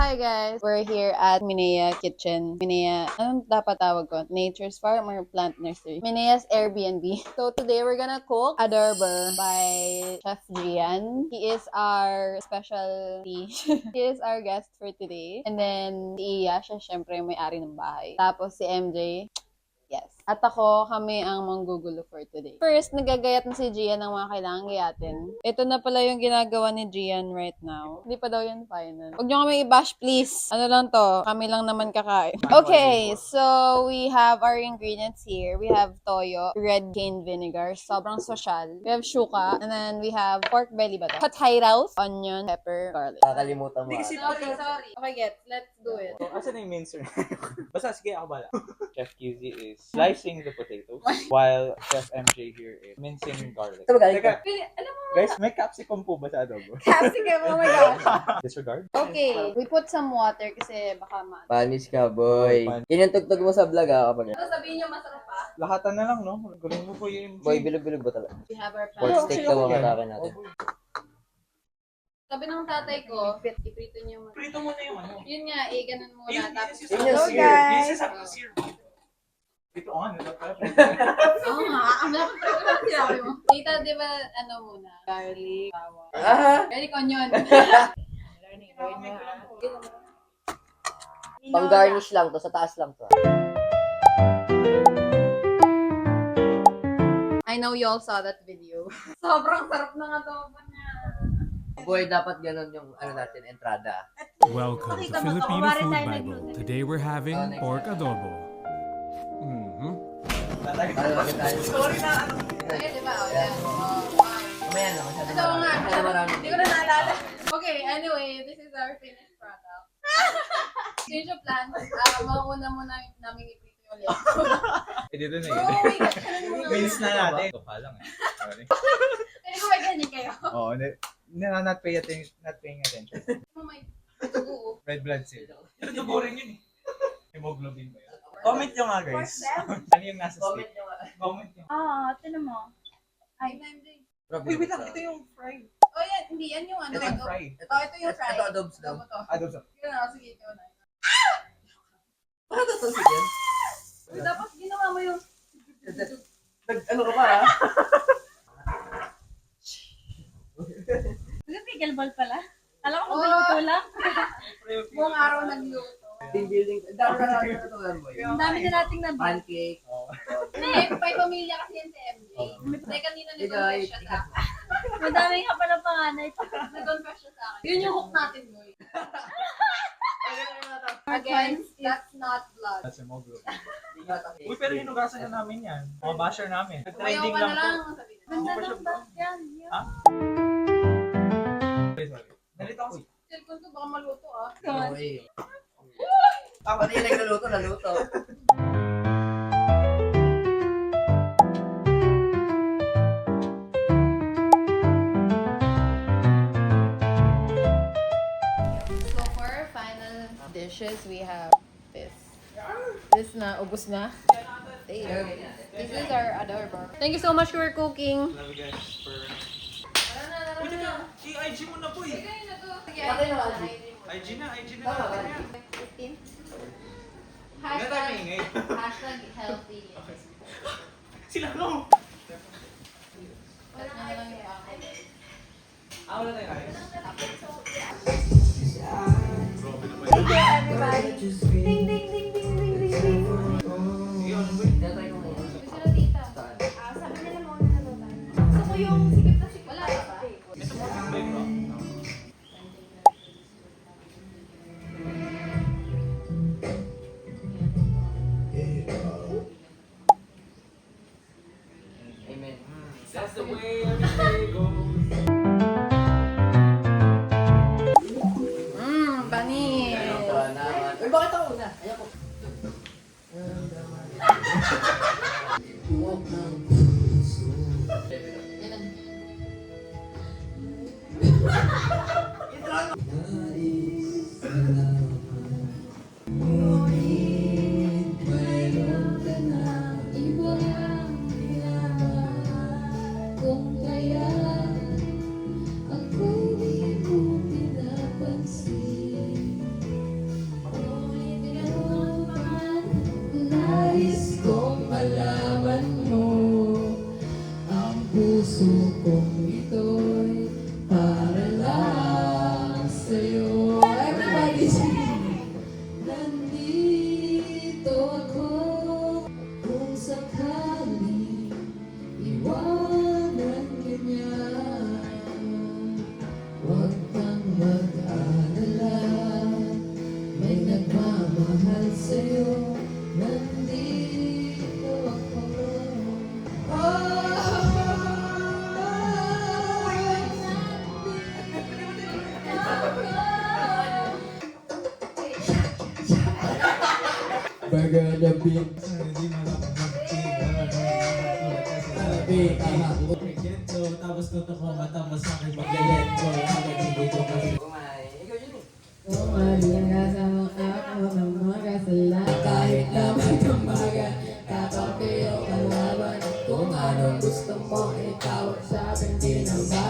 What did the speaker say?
Hi guys! We're here at Minea Kitchen. Minea, anong dapat tawag ko? Nature's Farm or Plant Nursery? Minea's Airbnb. So today we're gonna cook adobo by Chef Gian. He is our specialty. He is our guest for today. And then si Iya, siya syempre yung may-ari ng bahay. Tapos si MJ, yes. At ako, kami ang manggugulo for today. First, nagagayat na si Gian ng mga kailangan gayatin. Ito na pala yung ginagawa ni Gian right now. Hindi pa daw yan final. Huwag nyo kami i-bash, please. Ano lang to? Kami lang naman kakain. Okay, so we have our ingredients here. We have toyo, red cane vinegar, sobrang sosyal. We have shuka, and then we have pork belly ba to? Patay raus, onion, pepper, garlic. Kakalimutan mo. Sorry. Okay, let's do it. Asa na yung main sir? Basta, sige, ako bala. Chef QZ is slicing the potatoes, while Chef MJ here is mincing garlic. Ito ba galing Teka, Alam mo, guys, may capsicum po ba sa adobo? capsicum, oh my gosh. Disregard? Okay, we put some water kasi baka Panis ka, boy. Yan yung tugtog mo sa vlog, kapag. Ano sabihin nyo masarap pa? Lahatan na lang, no? Gawin mo po yung... Boy, bilog-bilog ba talaga? We have our Pork pan. steak daw ang atake natin. Sabi ng tatay ko, iprito nyo muna. Prito mo na yung ano. Yun nga, ganun muna. Tapos, Yun yung hello sear. guys! This is a sear. Prito on, ano pa? Oo nga, ang dapat prito lang sinabi mo. Tita, di ba, ano muna? Garlic, bawang. Garlic, onion. Pang-garnish lang to, sa taas lang to. I know you all saw that video. Sobrang sarap ng adobo niya. Boy, dapat ganun yung ano natin, entrada. Welcome to Filipino Food Bible. Today we're having pork adobo. Sorry na, ano? Ayun, di ba? O, yan. Mamaya na, masyado Ito nga. Masyado marami. Hindi ko na naalala. Okay, anyway, this is our finished product. Change of plans. Mauna muna namin iprito yung ulit. Eh, dito na Bro, yun. wait. Mince na natin. Ito pa lang eh. Sorry. Hindi ko may ganyan kayo. Oo, not paying attention. Oh my, dugo. Red blood cell. Ito boring yun eh. Hemoglobin ba yun? Comment nyo nga guys. Ano yung nasa stick? Comment nyo. Tinan mo. Ay, Uy, wait lang. Ito yung fry. oh yan, hindi yan yung ano. Ito yung fry. Oh, ito yung fry. Ito adobs daw. Adobo to. Adobo sa... Sige na, sige, ikaw na. Paano to si Jen? Uy, dapat ginawa mo yung... Ano ka pa, ha? Pickleball pala. Alam ko magluluto lang. Buong araw nagluto. Team building. Ang dami na natin natutunan, boy. Ang dami na nating nabili. Pancake. Hindi, may pamilya kasi yan si MJ. Hindi, kanina nag-confess siya sa akin. Madami nga pala panganay. Nag-confess siya sa akin. Yun yung hook natin, boy. Again, that's not blood. That's hemoglobin. Uy, pero hinugasan na namin yan. Mga basher namin. Umayaw Nag-trending ka na lang lang. po. Sabi na. Ganda ng bag yan. Ha? Sorry. Nalito ako. Cellphone ko baka maluto ah. Okay. Pati yung nagluluto. So for our final dishes, we have this. This na, ubos na. This is our adobo. Thank you so much for cooking. Love you guys for... Uy, teka! I-IG mo na po eh! Sige na to. Sige, Patay na, IG na natin yan. 15. Hindi na tayo maingay. Hashtag healthy. Sila no! Wala na lang yung ako. Wala tayo guys. Thank you everybody. Ding ding ding ding ding ding ding. Sige, ano ba yun? Gusto na tita. Sabi nila mo na nalutan. Gusto ko yung sikip na sikip. Wala pa ba? Ito po yung bag ba? Amen. That's the way everything goes. Bani. Uy, bakit ako una? Ayoko. Kung kaya ako'y di mo pinapansin. Nais kong malaman mo ang puso kong ito'y para lang sa'yo. Everybody sing! Nandito ako kung sakali iwanan ka niya. Huwag kang mag-alala, may nagmamahal sa'yo. Nandito ako. Baga na beat. Tapos tutok mo mata mo sa akin mag-let ko. Hanggang hindi ko kasi Kumalinga sa ako ng mga sala. Kahit na magkambaga, kapag kayo kalaban, kung anong gusto mo, ikaw ang sabing di na ba?